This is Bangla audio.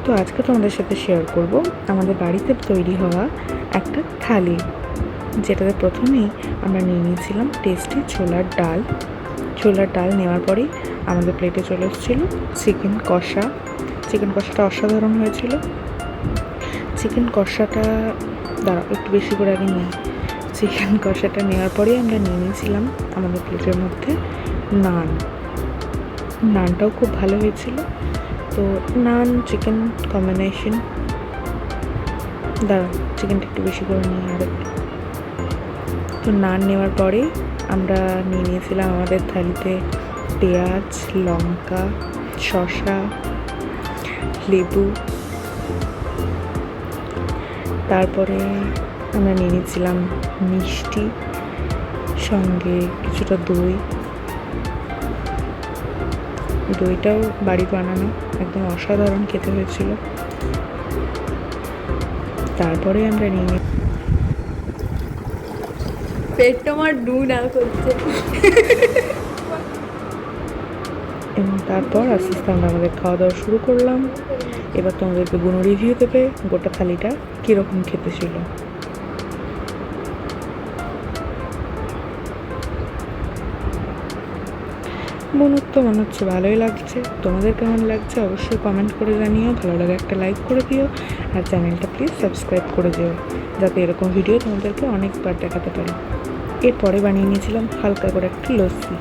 তো আজকে তোমাদের সাথে শেয়ার করব আমাদের বাড়িতে তৈরি হওয়া একটা থালি, যেটাতে প্রথমেই আমরা নিয়ে নিয়েছিলাম টেস্টি ছোলার ডাল। ছোলার ডাল নেওয়ার পরেই আমাদের প্লেটে চলে এসেছিল চিকেন কষা। চিকেন কষাটা অসাধারণ হয়েছিল। চিকেন কষাটা একটু বেশি করে আগে নিই। চিকেন কষাটা নেওয়ার পরেই আমরা নিয়ে নিয়েছিলাম আমাদের প্লেটের মধ্যে নানটাও খুব ভালো হয়েছিল। তো নান চিকেন কম্বিনেশন, চিকেনটা একটু বেশি করে নিই আর একটু। তো নান নেওয়ার পরে আমরা নিয়ে নিয়েছিলাম আমাদের থালিতে পেঁয়াজ, লঙ্কা, শসা, লেবু। তারপরে আমরা নিয়ে নিয়েছিলাম মিষ্টি, সঙ্গে কিছুটা দইটাও বাড়ি বানানো, একদম অসাধারণ খেতে হয়েছিল। তারপরে আমরা নিয়ে পেটটা আমার ডুনা করছে। এবং তারপর আস্তে আস্তে আমরা আমাদের খাওয়া দাওয়া শুরু করলাম। এবার তোমাদেরকে গুণ রিভিউ দেবে গোটা থালিটা কীরকম খেতে ছিল। বোনের তো মনে হচ্ছে ভালোই লাগছে। তোমাদের কেমন লাগছে অবশ্যই কমেন্ট করে জানিও। ভালো লাগে একটা লাইক করে দিও, আর চ্যানেলটা প্লিজ সাবস্ক্রাইব করে দিও, যাতে এরকম ভিডিও তোমাদেরকে অনেকবার দেখাতে পারি। এরপরে বানিয়ে নিয়েছিলাম হালকা করে একটা লস্যি।